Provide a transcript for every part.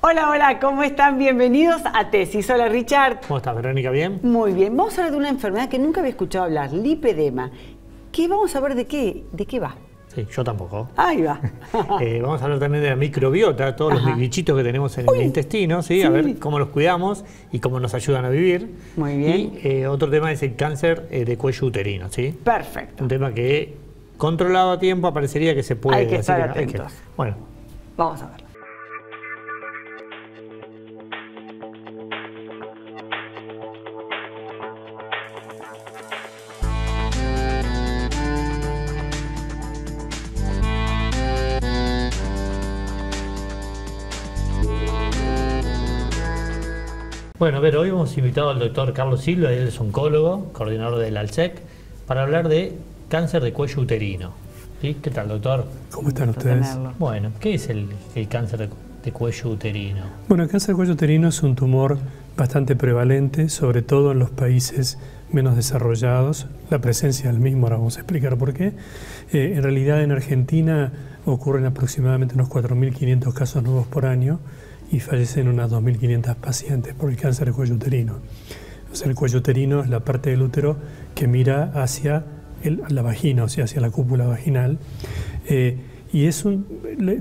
Hola, hola, ¿cómo están? Bienvenidos a Tesis. Hola, Richard. ¿Cómo estás, Verónica? ¿Bien? Muy bien. Vamos a hablar de una enfermedad que nunca había escuchado hablar, lipedema. ¿Qué vamos a ver de qué va? Sí, yo tampoco. Ahí va. Vamos a hablar también de la microbiota, todos los bichitos que tenemos en el intestino, ¿sí? A ver cómo los cuidamos y cómo nos ayudan a vivir. Muy bien. Y otro tema es el cáncer de cuello uterino, ¿sí? Perfecto. Un tema que, controlado a tiempo, aparecería que se puede. Hay que estar así atentos. Bueno. Vamos a verlo. Bueno, a ver, hoy hemos invitado al doctor Carlos Silva, él es oncólogo, coordinador del ALSEC, para hablar de cáncer de cuello uterino. ¿Sí? ¿Qué tal, doctor? ¿Cómo están ustedes? Bueno, ¿qué es el cáncer de cuello uterino? Bueno, el cáncer de cuello uterino es un tumor bastante prevalente, sobre todo en los países menos desarrollados. La presencia del mismo, ahora vamos a explicar por qué. En realidad en Argentina ocurren aproximadamente unos 4.500 casos nuevos por año y fallecen unas 2.500 pacientes por el cáncer de cuello uterino. O sea, el cuello uterino es la parte del útero que mira hacia la vagina, o sea, hacia la cúpula vaginal. Y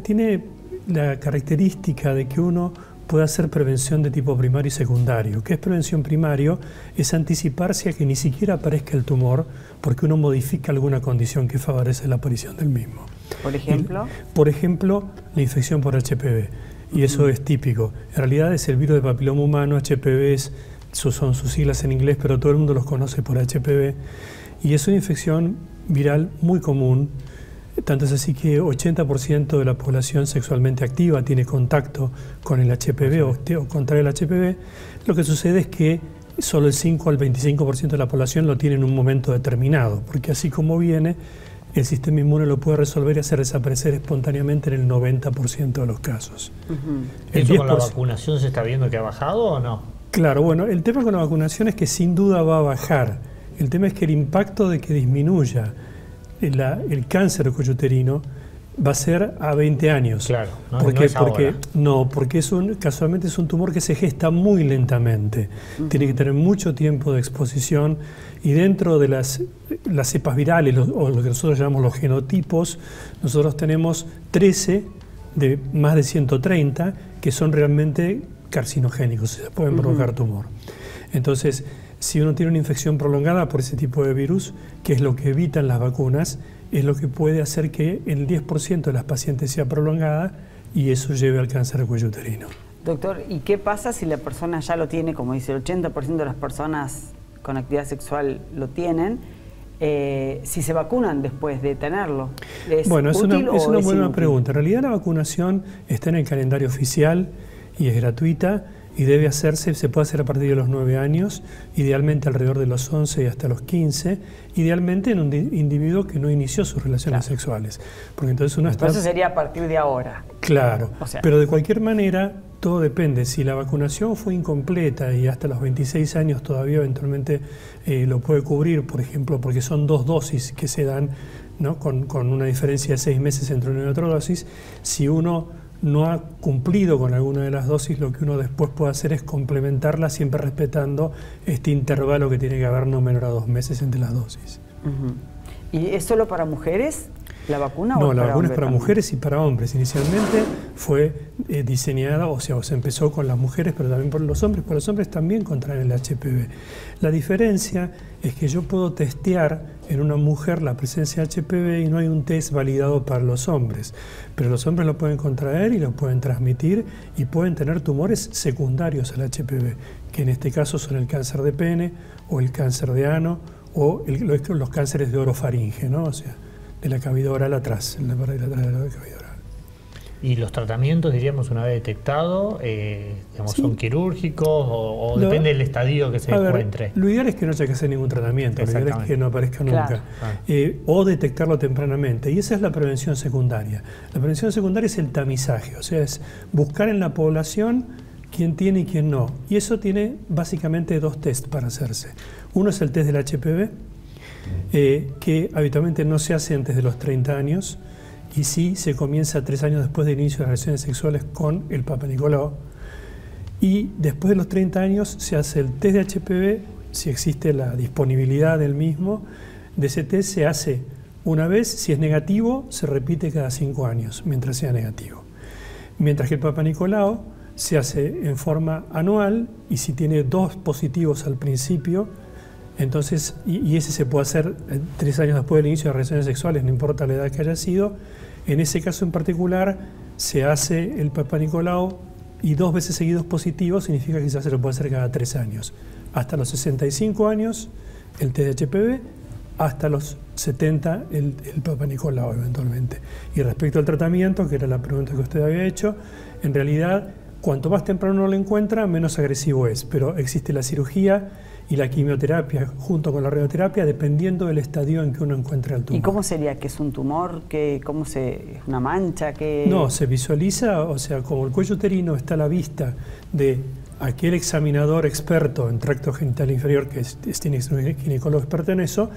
tiene la característica de que uno puede hacer prevención de tipo primario y secundario. ¿Qué es prevención primario? Es anticiparse a que ni siquiera aparezca el tumor porque uno modifica alguna condición que favorece la aparición del mismo. ¿Por ejemplo? Por ejemplo, la infección por HPV. Y eso es típico. En realidad es el virus de papiloma humano, HPV son sus siglas en inglés, pero todo el mundo los conoce por HPV. Y es una infección viral muy común, tanto es así que 80% de la población sexualmente activa tiene contacto con el HPV o contrae el HPV. Lo que sucede es que solo el 5 al 25% de la población lo tiene en un momento determinado, porque así como viene, el sistema inmune lo puede resolver y hacer desaparecer espontáneamente en el 90% de los casos. ¿Eso con la vacunación se está viendo que ha bajado o no? Claro, bueno, el tema con la vacunación es que sin duda va a bajar. El tema es que el impacto de que disminuya el cáncer de cuello uterino va a ser a 20 años. Claro, porque casualmente es un tumor que se gesta muy lentamente. Tiene que tener mucho tiempo de exposición y dentro de las cepas virales, o lo que nosotros llamamos los genotipos, nosotros tenemos 13 de más de 130 que son realmente carcinogénicos, se pueden provocar tumor. Entonces, si uno tiene una infección prolongada por ese tipo de virus, que es lo que evitan las vacunas, es lo que puede hacer que el 10% de las pacientes sea prolongada y eso lleve al cáncer de cuello uterino. Doctor, ¿y qué pasa si la persona ya lo tiene, como dice, el 80% de las personas con actividad sexual lo tienen, si se vacunan después de tenerlo? Bueno, es una buena pregunta. En realidad la vacunación está en el calendario oficial y es gratuita. Y debe hacerse, se puede hacer a partir de los 9 años, idealmente alrededor de los 11 y hasta los 15, idealmente en un individuo que no inició sus relaciones sexuales. Porque entonces sería a partir de ahora. Claro, pero de cualquier manera todo depende. Si la vacunación fue incompleta y hasta los 26 años todavía eventualmente lo puede cubrir, por ejemplo, porque son 2 dosis que se dan, ¿no? con una diferencia de 6 meses entre una y otra dosis, si uno no ha cumplido con alguna de las dosis, lo que uno después puede hacer es complementarla siempre respetando este intervalo que tiene que haber no menor a 2 meses entre las dosis. ¿Y es solo para mujeres la vacuna? No, la vacuna es para mujeres y para hombres. Inicialmente fue diseñada, o sea, se empezó con las mujeres, pero también por los hombres. Pero los hombres también contraen el HPV. La diferencia es que yo puedo testear en una mujer la presencia de HPV y no hay un test validado para los hombres. Pero los hombres lo pueden contraer y lo pueden transmitir y pueden tener tumores secundarios al HPV, que en este caso son el cáncer de pene o el cáncer de ano o los cánceres de orofaringe, ¿no? O sea, de la cavidad oral atrás, en la parte de atrás de la cavidad oral. ¿Y los tratamientos, diríamos, una vez detectado, son quirúrgicos o depende del estadio que se encuentre? Lo ideal es que no haya que hacer ningún tratamiento, lo ideal es que no aparezca nunca. O detectarlo tempranamente, y esa es la prevención secundaria. La prevención secundaria es el tamizaje, o sea, es buscar en la población quién tiene y quién no. Y eso tiene básicamente 2 test para hacerse. Uno es el test del HPV, que habitualmente no se hace antes de los 30 años, y sí se comienza 3 años después del inicio de las relaciones sexuales con el Papa Nicolau, Y después de los 30 años se hace el test de HPV, si existe la disponibilidad del mismo. De ese test se hace una vez, si es negativo, se repite cada 5 años, mientras sea negativo. Mientras que el Papa Nicolau se hace en forma anual, y si tiene 2 positivos al principio, entonces, y ese se puede hacer 3 años después del inicio de relaciones sexuales, no importa la edad que haya sido. En ese caso en particular se hace el Papa Nicolau, y 2 veces seguidos positivos significa que quizás se lo puede hacer cada 3 años. Hasta los 65 años el test de HPV, hasta los 70 el Papa Nicolau eventualmente. Y respecto al tratamiento, que era la pregunta que usted había hecho, en realidad cuanto más temprano uno lo encuentra, menos agresivo es, pero existe la cirugía y la quimioterapia junto con la radioterapia dependiendo del estadio en que uno encuentre el tumor. ¿Y cómo sería? ¿Que es un tumor? ¿Es una mancha? No, se visualiza, o sea, como el cuello uterino está a la vista de aquel examinador experto en tracto genital inferior, que tiene un ginecólogo experto en eso,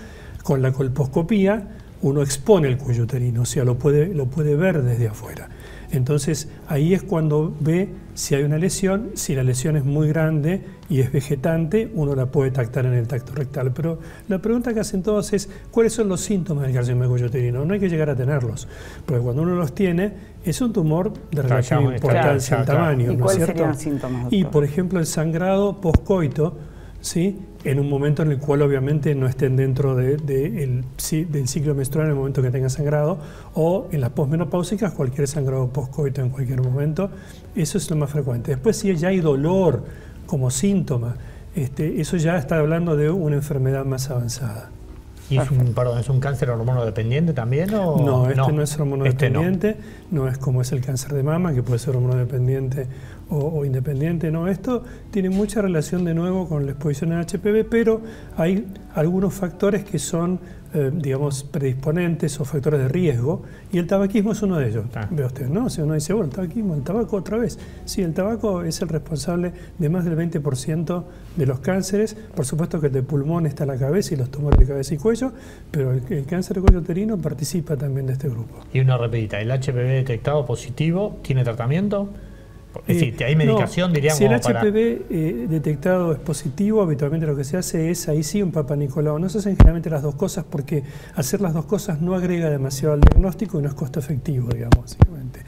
con la colposcopía uno expone el cuello uterino, o sea, lo puede ver desde afuera. Entonces ahí es cuando ve si hay una lesión. Si la lesión es muy grande y es vegetante, uno la puede detectar en el tacto rectal. Pero la pregunta que hacen todos es ¿cuáles son los síntomas del carcinoma de cuello uterino? No hay que llegar a tenerlos, porque cuando uno los tiene es un tumor de relativa importancia en tamaño. ¿Y cuáles serían los síntomas, doctor? Y por ejemplo el sangrado postcoito, ¿sí? En un momento en el cual obviamente no estén dentro del ciclo menstrual en el momento que tenga sangrado, o en las posmenopáusicas cualquier sangrado postcoito en cualquier momento. Eso es lo más frecuente. Después, si ya hay dolor como síntoma, eso ya está hablando de una enfermedad más avanzada. ¿Y es un cáncer hormonodependiente también? ¿O? No, no es hormonodependiente, no es como es el cáncer de mama, que puede ser hormonodependiente o independiente. No, esto tiene mucha relación de nuevo con la exposición al HPV, pero hay algunos factores que son, digamos, predisponentes o factores de riesgo, y el tabaquismo es uno de ellos. Ve usted, ¿no? O sea, uno dice, bueno, el tabaquismo, el tabaco otra vez. Sí, el tabaco es el responsable de más del 20% de los cánceres. Por supuesto que el de pulmón está en la cabeza y los tumores de cabeza y cuello, pero el cáncer de cuello uterino participa también de este grupo. Y una repetita, ¿el HPV detectado positivo tiene tratamiento? Es decir, ¿hay medicación, no, diríamos? Si el HPV detectado es positivo, habitualmente lo que se hace es, ahí sí, un Papa Nicolau. No se hacen generalmente las 2 cosas porque hacer las 2 cosas no agrega demasiado al diagnóstico y no es costo efectivo, digamos, básicamente.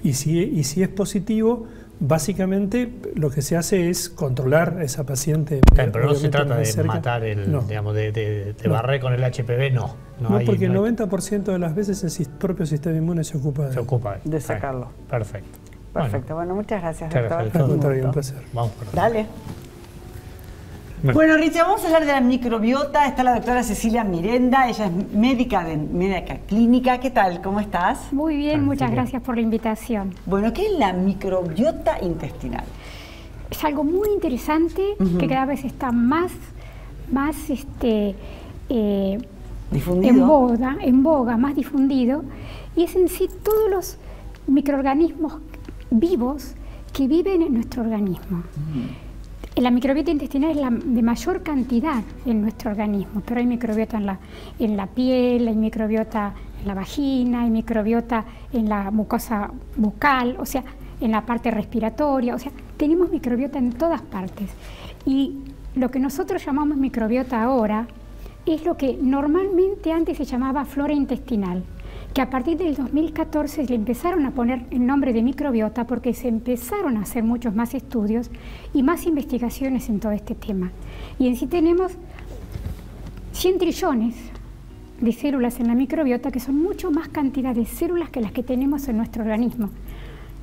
Y si es positivo, básicamente lo que se hace es controlar a esa paciente. Pero no se trata de matar, digamos, de barrer con el HPV, no. No, porque el 90% de las veces el propio sistema inmune se ocupa de sacarlo. Perfecto. Perfecto, bueno, muchas gracias, doctor. Al contrario, un placer. Vamos por Dale. Bueno, Richard, vamos a hablar de la microbiota. Está la doctora Cecilia Mirenda, ella es médica clínica. ¿Qué tal? ¿Cómo estás? Muy bien, muchas gracias por la invitación. Bueno, ¿qué es la microbiota intestinal? Es algo muy interesante que cada vez está más difundido. en boga, más difundido, y es en sí todos los microorganismos vivos que viven en nuestro organismo. La microbiota intestinal es la de mayor cantidad en nuestro organismo, pero hay microbiota en la piel, hay microbiota en la vagina, hay microbiota en la mucosa bucal, o sea, en la parte respiratoria, o sea, tenemos microbiota en todas partes. Y lo que nosotros llamamos microbiota ahora es lo que normalmente antes se llamaba flora intestinal, que a partir del 2014 le empezaron a poner el nombre de microbiota porque se empezaron a hacer muchos más estudios y más investigaciones en todo este tema. Y en sí tenemos 100 trillones de células en la microbiota, que son mucho más cantidad de células que las que tenemos en nuestro organismo.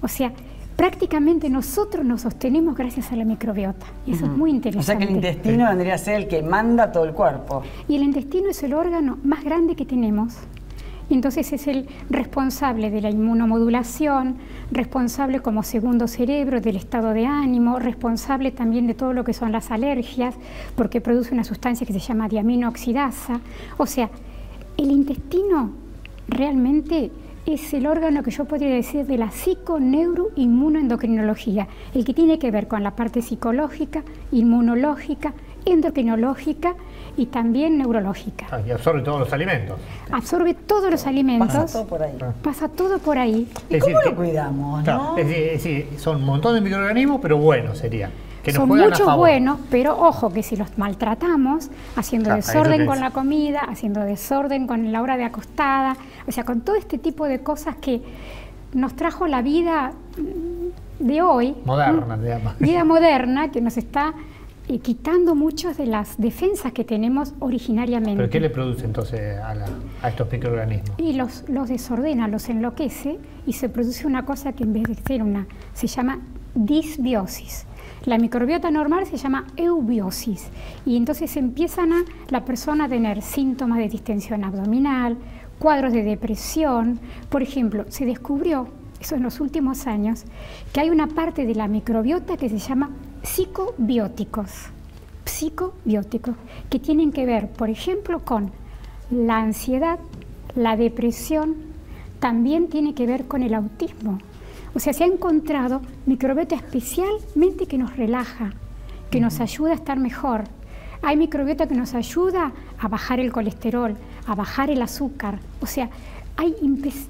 O sea, prácticamente nosotros nos sostenemos gracias a la microbiota. Y eso es muy interesante. O sea que el intestino vendría a ser el que manda todo el cuerpo. Y el intestino es el órgano más grande que tenemos. Y entonces es el responsable de la inmunomodulación, responsable como segundo cerebro del estado de ánimo, responsable también de todo lo que son las alergias, porque produce una sustancia que se llama diaminoxidasa. O sea, el intestino realmente es el órgano que yo podría decir de la psico-neuro-inmunoendocrinología, el que tiene que ver con la parte psicológica, inmunológica endocrinológica y también neurológica. Y absorbe todos los alimentos. Absorbe todos los alimentos. Pasa todo por ahí. Pasa todo por ahí. ¿Y cómo lo cuidamos, no? Es decir, son un montón de microorganismos, pero buenos serían. Que son muchos buenos, pero ojo que si los maltratamos, haciendo desorden con la comida, haciendo desorden con la hora de acostada, o sea, con todo este tipo de cosas que nos trajo la vida de hoy. Moderna, digamos. Vida moderna, que nos está quitando muchas de las defensas que tenemos originariamente. ¿Pero qué le produce entonces a estos microorganismos? Y los desordena, los enloquece y se produce una cosa que en vez de ser se llama disbiosis. La microbiota normal se llama eubiosis y entonces empiezan la persona a tener síntomas de distensión abdominal, cuadros de depresión. Por ejemplo, se descubrió, eso en los últimos años, que hay una parte de la microbiota que se llama psicobióticos, que tienen que ver, por ejemplo, con la ansiedad, la depresión, también tiene que ver con el autismo. O sea, se ha encontrado microbiota especialmente que nos relaja, que nos ayuda a estar mejor. Hay microbiota que nos ayuda a bajar el colesterol, a bajar el azúcar. O sea, hay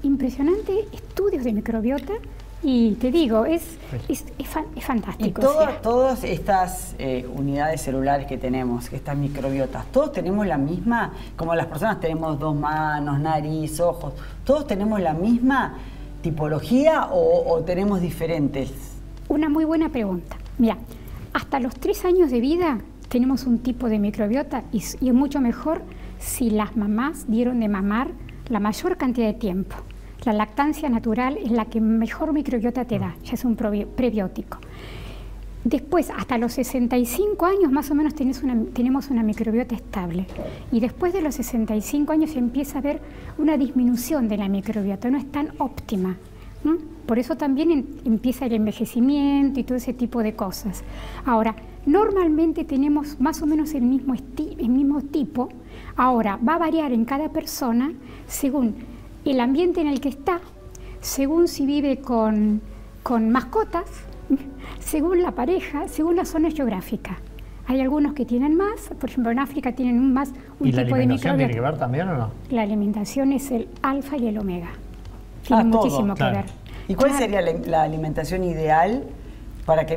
impresionantes estudios de microbiota y te digo, es fantástico. Y todas estas unidades celulares que tenemos, estas microbiotas, ¿todos tenemos la misma? Como las personas tenemos 2 manos, nariz, ojos, ¿todos tenemos la misma tipología o tenemos diferentes? Una muy buena pregunta. Mira, hasta los 3 años de vida tenemos un tipo de microbiota y es mucho mejor si las mamás dieron de mamar la mayor cantidad de tiempo. La lactancia natural es la que mejor microbiota te da, ya es un prebiótico. Después, hasta los 65 años más o menos tenemos una microbiota estable. Y después de los 65 años empieza a haber una disminución de la microbiota, no es tan óptima. Por eso también empieza el envejecimiento y todo ese tipo de cosas. Ahora, normalmente tenemos más o menos el mismo tipo. Ahora, va a variar en cada persona según el ambiente en el que está, según si vive con mascotas, según la pareja, según la zona geográfica. Hay algunos que tienen más, por ejemplo en África tienen más un tipo de microbiota. ¿Y la alimentación tiene que ver también o no? La alimentación es el alfa y el omega. Tiene muchísimo que ver. ¿Y cuál sería la alimentación ideal para que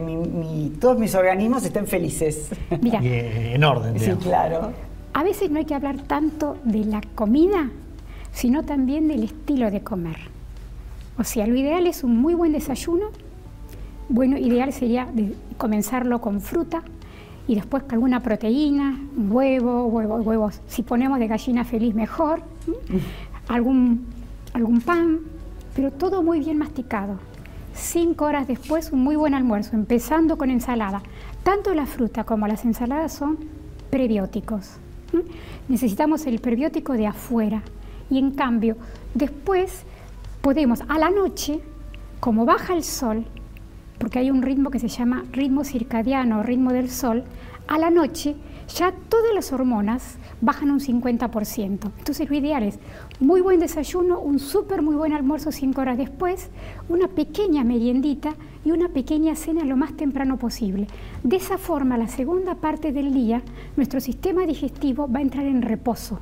todos mis organismos estén felices? Mira, y en orden, digamos. Sí, claro. A veces no hay que hablar tanto de la comida, sino también del estilo de comer. O sea, lo ideal es un muy buen desayuno. Bueno, ideal sería comenzarlo con fruta y después con alguna proteína, huevos. Si ponemos de gallina feliz, mejor. Algún pan, pero todo muy bien masticado. 5 horas después, un muy buen almuerzo, empezando con ensalada. Tanto la fruta como las ensaladas son prebióticos. Necesitamos el prebiótico de afuera. Y en cambio, después podemos, a la noche, como baja el sol, porque hay un ritmo que se llama ritmo circadiano, ritmo del sol, a la noche ya todas las hormonas bajan un 50%. Entonces lo ideal es muy buen desayuno, un muy buen almuerzo 5 horas después, una pequeña meriendita y una pequeña cena lo más temprano posible. De esa forma, la segunda parte del día, nuestro sistema digestivo va a entrar en reposo.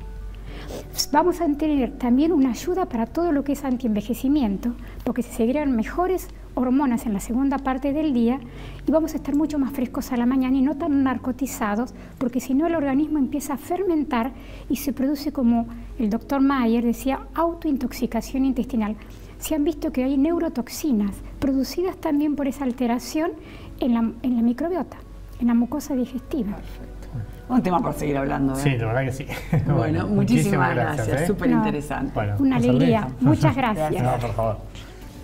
Vamos a tener también una ayuda para todo lo que es antienvejecimiento, porque se segregan mejores hormonas en la segunda parte del día y vamos a estar mucho más frescos a la mañana y no tan narcotizados, porque si no el organismo empieza a fermentar y se produce, como el doctor Mayer decía, autointoxicación intestinal. Se han visto que hay neurotoxinas producidas también por esa alteración en la microbiota, en la mucosa digestiva. Perfecto. Un tema para seguir hablando. Sí, la verdad que sí. Bueno, muchísimas gracias. Súper interesante. Bueno, una alegría. Muchas gracias. No, por favor.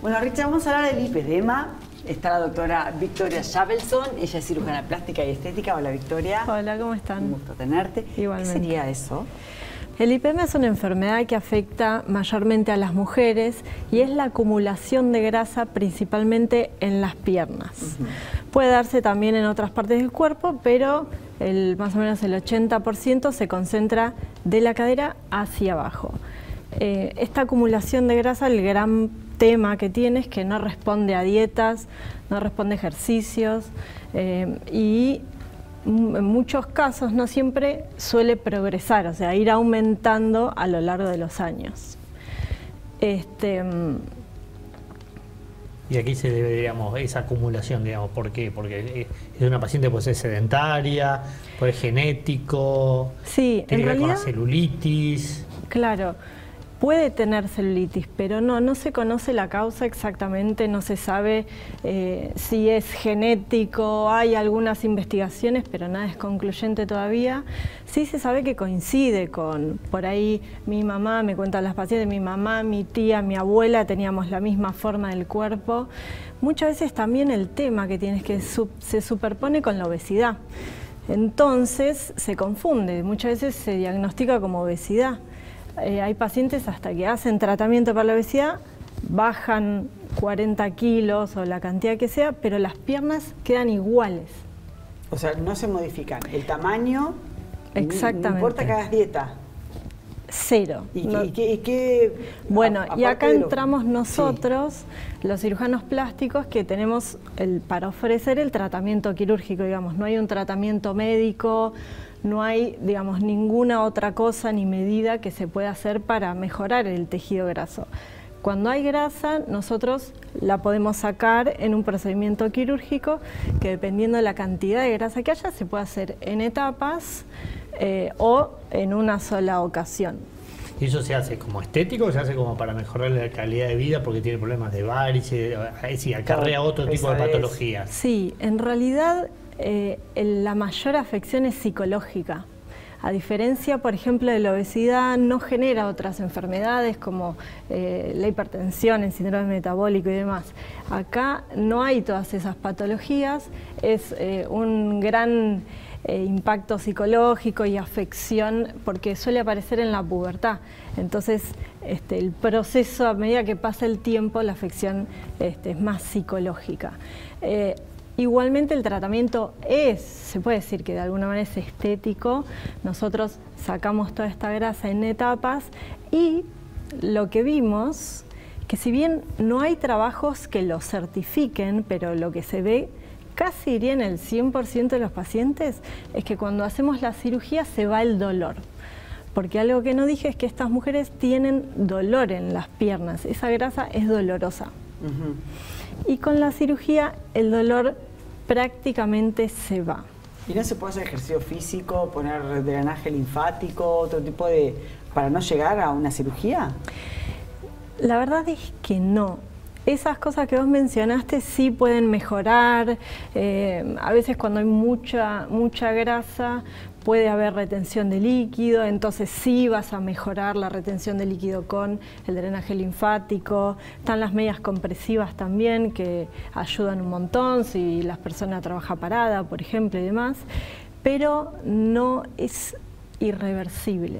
Bueno, Richard, vamos a hablar del lipedema. Está la doctora Victoria Shavelson. Ella es cirujana plástica y estética. Hola, Victoria. Hola, ¿cómo están? Un gusto tenerte. Igualmente. ¿Qué sería eso? El lipedema es una enfermedad que afecta mayormente a las mujeres y es la acumulación de grasa principalmente en las piernas. Puede darse también en otras partes del cuerpo, pero más o menos el 80% se concentra de la cadera hacia abajo. Esta acumulación de grasa, el gran tema que tiene es que no responde a dietas, no responde a ejercicios y en muchos casos, no siempre, suele progresar, o sea, ir aumentando a lo largo de los años. Y aquí se debe, digamos, esa acumulación, digamos, ¿por qué? Porque es una paciente que puede ser sedentaria, puede ser genético, sí, tiene que ver con la realidad, celulitis. Claro, puede tener celulitis, pero no se conoce la causa exactamente, no se sabe si es genético, hay algunas investigaciones, pero nada es concluyente todavía. Sí se sabe que coincide con, por ahí mi mamá, me cuentan las pacientes, mi mamá, mi tía, mi abuela, teníamos la misma forma del cuerpo. Muchas veces también el tema que tienes que se superpone con la obesidad. Entonces se confunde, muchas veces se diagnostica como obesidad. Hay pacientes hasta que hacen tratamiento para la obesidad, bajan 40 kilos o la cantidad que sea, pero las piernas quedan iguales. O sea, no se modifican. El tamaño, exactamente. No importa que hagas dieta. Cero. Bueno, y acá entramos nosotros, sí, los cirujanos plásticos, que tenemos para ofrecer el tratamiento quirúrgico, digamos. No hay un tratamiento médico, no hay, digamos, ninguna otra cosa ni medida que se pueda hacer para mejorar el tejido graso. Cuando hay grasa, nosotros la podemos sacar en un procedimiento quirúrgico que, dependiendo de la cantidad de grasa que haya, se puede hacer en etapas o en una sola ocasión. ¿Y eso se hace como estético o se hace como para mejorar la calidad de vida porque tiene problemas de varices, si acarrea otro tipo de patologías? Sí, en realidad la mayor afección es psicológica. A diferencia, por ejemplo, de la obesidad, no genera otras enfermedades como la hipertensión, el síndrome metabólico y demás. Acá no hay todas esas patologías, es un gran impacto psicológico y afección porque suele aparecer en la pubertad. Entonces, el proceso, a medida que pasa el tiempo, la afección es más psicológica. Igualmente el tratamiento se puede decir que de alguna manera es estético. Nosotros sacamos toda esta grasa en etapas y lo que vimos, que si bien no hay trabajos que lo certifiquen, pero lo que se ve casi diría en el 100% de los pacientes, es que cuando hacemos la cirugía se va el dolor. Porque algo que no dije es que estas mujeres tienen dolor en las piernas, esa grasa es dolorosa. Y con la cirugía el dolor prácticamente se va. ¿Y no se puede hacer ejercicio físico, poner drenaje linfático, otro tipo de... para no llegar a una cirugía? La verdad es que no. Esas cosas que vos mencionaste sí pueden mejorar. A veces cuando hay mucha grasa puede haber retención de líquido, entonces sí vas a mejorar la retención de líquido con el drenaje linfático. Están las medias compresivas también que ayudan un montón si la persona trabaja parada, por ejemplo, y demás, pero no es irreversible.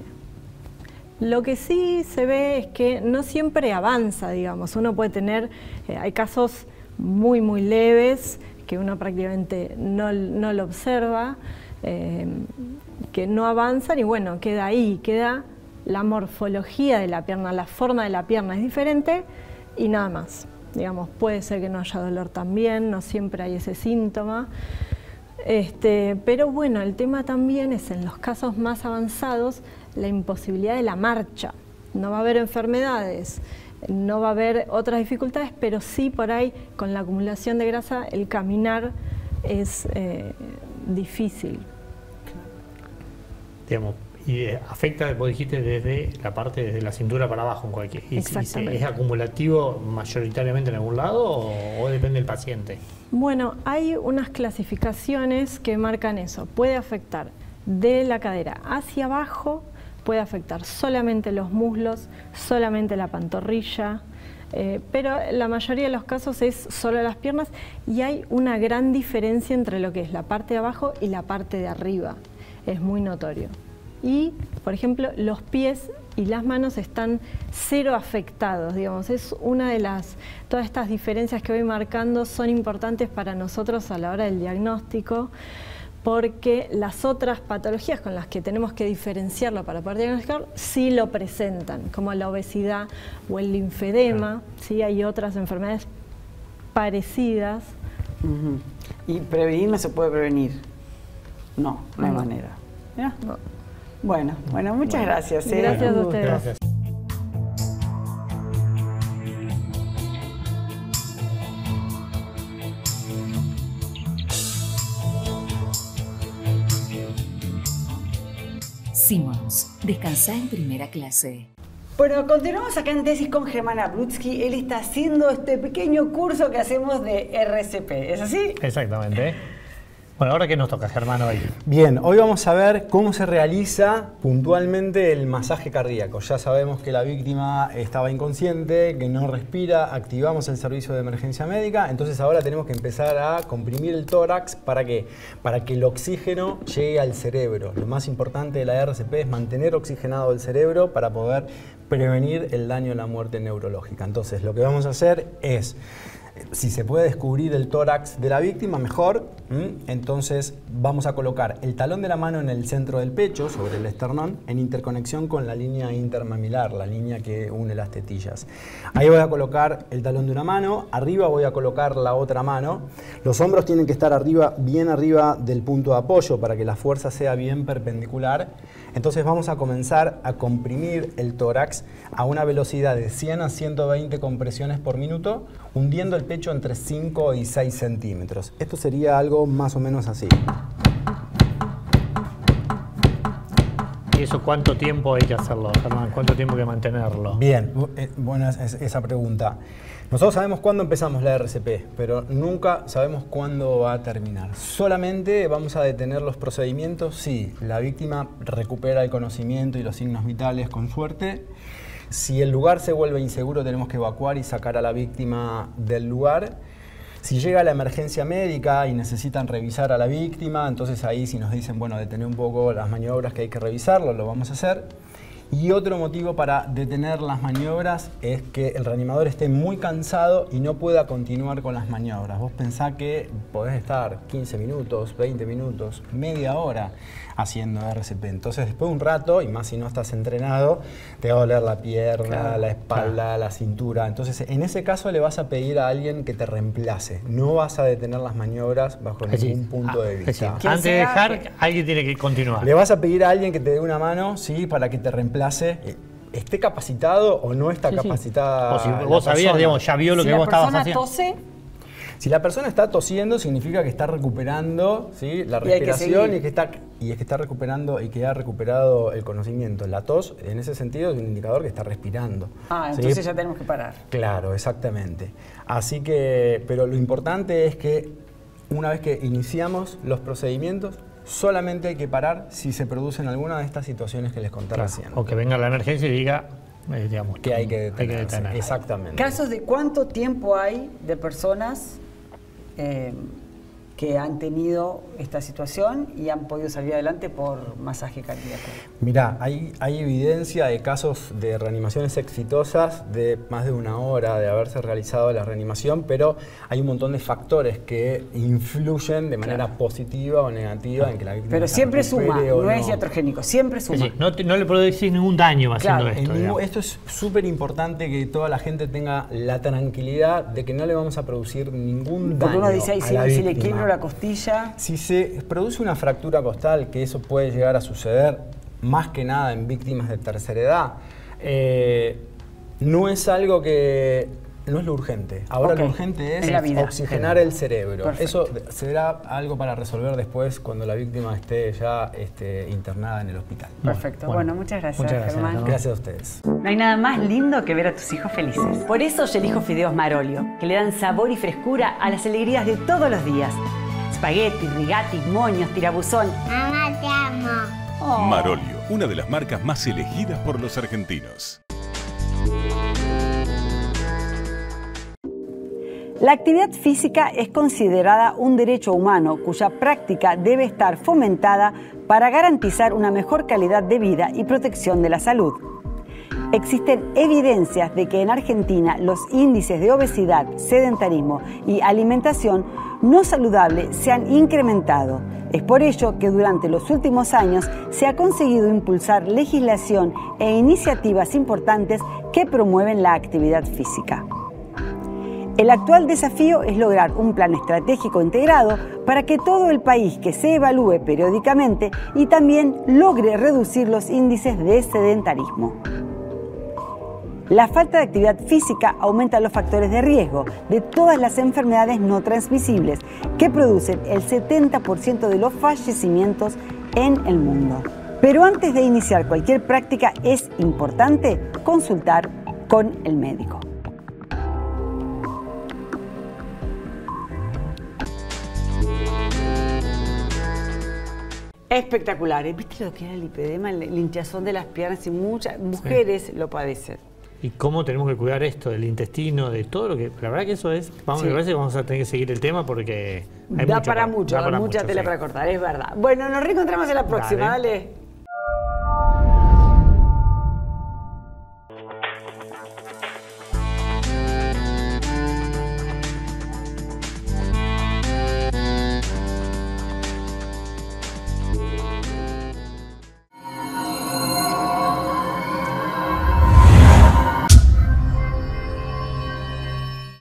Lo que sí se ve es que no siempre avanza, digamos. Uno puede tener, hay casos muy leves que uno prácticamente no lo observa, que no avanzan y bueno, queda ahí, queda la morfología de la pierna, la forma de la pierna es diferente y nada más. Digamos, puede ser que no haya dolor también, no siempre hay ese síntoma. Pero bueno, el tema también es en los casos más avanzados la imposibilidad de la marcha. No va a haber enfermedades, no va a haber otras dificultades, pero sí por ahí con la acumulación de grasa el caminar es difícil. Digamos, y afecta, vos dijiste, desde la parte, desde la cintura para abajo en cualquier. Exactamente. ¿Es acumulativo mayoritariamente en algún lado o depende del paciente? Bueno, hay unas clasificaciones que marcan eso. Puede afectar de la cadera hacia abajo, puede afectar solamente los muslos, solamente la pantorrilla, pero la mayoría de los casos es solo las piernas y hay una gran diferencia entre lo que es la parte de abajo y la parte de arriba. Es muy notorio. Y, por ejemplo, los pies y las manos están cero afectados, digamos. Es una de todas estas diferencias que voy marcando son importantes para nosotros a la hora del diagnóstico, porque las otras patologías con las que tenemos que diferenciarlo para poder diagnosticar sí lo presentan, como la obesidad o el linfedema, ¿sí? Hay otras enfermedades parecidas. ¿Y prevenir no se puede prevenir? No hay manera. ¿Ya? No. Bueno, muchas gracias. Gracias a ustedes. Gracias. Simmons, descansá en primera clase. Bueno, continuamos acá en Tesis con Germán Abruzzi. Él está haciendo este pequeño curso que hacemos de RCP. ¿Es así? Exactamente. Bueno, ahora qué nos toca, Germán, hoy. Bien, hoy vamos a ver cómo se realiza puntualmente el masaje cardíaco. Ya sabemos que la víctima estaba inconsciente, que no respira, activamos el servicio de emergencia médica, entonces ahora tenemos que empezar a comprimir el tórax. ¿Para qué? Para que el oxígeno llegue al cerebro. Lo más importante de la RCP es mantener oxigenado el cerebro para poder prevenir el daño a la muerte neurológica. Entonces, lo que vamos a hacer es, si se puede descubrir el tórax de la víctima, mejor. Entonces vamos a colocar el talón de la mano en el centro del pecho, sobre el esternón, en interconexión con la línea intermamilar, la línea que une las tetillas. Ahí voy a colocar el talón de una mano, arriba voy a colocar la otra mano. Los hombros tienen que estar arriba, bien arriba del punto de apoyo para que la fuerza sea bien perpendicular. Entonces vamos a comenzar a comprimir el tórax a una velocidad de 100 a 120 compresiones por minuto, hundiendo el pecho entre 5 y 6 centímetros. Esto sería algo más o menos así. ¿Y eso cuánto tiempo hay que hacerlo, Germán? ¿Cuánto tiempo hay que mantenerlo? Bien, buena esa pregunta. Nosotros sabemos cuándo empezamos la RCP, pero nunca sabemos cuándo va a terminar. Solamente vamos a detener los procedimientos si la víctima recupera el conocimiento y los signos vitales con suerte. Si el lugar se vuelve inseguro, tenemos que evacuar y sacar a la víctima del lugar. Si llega la emergencia médica y necesitan revisar a la víctima, entonces ahí si nos dicen, bueno, detener un poco las maniobras que hay que revisarlo, lo vamos a hacer. Y otro motivo para detener las maniobras es que el reanimador esté muy cansado y no pueda continuar con las maniobras. Vos pensá que podés estar 15 minutos, 20 minutos, media hora haciendo RCP. Entonces después de un rato, y más si no estás entrenado, te va a doler la pierna, claro, la espalda, la cintura. Entonces en ese caso le vas a pedir a alguien que te reemplace. No vas a detener las maniobras bajo ningún punto de vista. Antes de dejar, alguien tiene que continuar. Le vas a pedir a alguien que te dé una mano, ¿sí? Para que te reemplace. Esté capacitado o no está capacitada. O si vos sabías, digamos, ya vio lo que vos estabas haciendo. Si la persona tose, si la persona está tosiendo, significa que está recuperando, ¿sí? La respiración y que está recuperando y que ha recuperado el conocimiento. La tos, en ese sentido, es un indicador que está respirando. Entonces ¿sí? Ya tenemos que parar. Claro, exactamente. Así que, pero lo importante es que una vez que iniciamos los procedimientos, solamente hay que parar si se producen alguna de estas situaciones que les conté recién. O que venga la emergencia y diga, digamos, que hay que detener. Exactamente. ¿Casos de cuánto tiempo hay de personas que han tenido esta situación y han podido salir adelante por masaje cardíaco? Mirá, hay evidencia de casos de reanimaciones exitosas de más de una hora de haberse realizado la reanimación, pero hay un montón de factores que influyen de manera positiva o negativa en que la víctima pero siempre suma, no es no. Iatrogénico, siempre suma. Sí, no le producís ningún daño haciendo esto. Esto es súper importante que toda la gente tenga la tranquilidad de que no le vamos a producir ningún daño. Porque uno dice, si le quiebro la costilla. Si se produce una fractura costal, que eso puede llegar a suceder más que nada en víctimas de tercera edad, no es algo que... no es lo urgente. Ahora lo urgente es oxigenar el cerebro. Perfecto. Eso será algo para resolver después cuando la víctima esté ya internada en el hospital. Perfecto. Bueno, muchas gracias, Germán. Gracias a ustedes. No hay nada más lindo que ver a tus hijos felices. Por eso yo elijo fideos Marolio, que le dan sabor y frescura a las alegrías de todos los días. Spaghetti, rigati, moños, tirabuzón. Mamá, te amo. Oh. Marolio, una de las marcas más elegidas por los argentinos. La actividad física es considerada un derecho humano cuya práctica debe estar fomentada para garantizar una mejor calidad de vida y protección de la salud. Existen evidencias de que en Argentina los índices de obesidad, sedentarismo y alimentación no saludable se han incrementado. Es por ello que durante los últimos años se ha conseguido impulsar legislación e iniciativas importantes que promueven la actividad física. El actual desafío es lograr un plan estratégico integrado para que todo el país que se evalúe periódicamente y también logre reducir los índices de sedentarismo. La falta de actividad física aumenta los factores de riesgo de todas las enfermedades no transmisibles que producen el 70% de los fallecimientos en el mundo. Pero antes de iniciar cualquier práctica es importante consultar con el médico. Espectaculares. ¿Viste lo que era el lipedema, el hinchazón de las piernas? Y muchas mujeres lo padecen. Y cómo tenemos que cuidar esto del intestino, de todo lo que... La verdad que eso es... Vamos, me parece que vamos a tener que seguir el tema porque... Hay mucha tela para cortar, es verdad. Bueno, nos reencontramos en la próxima. Dale.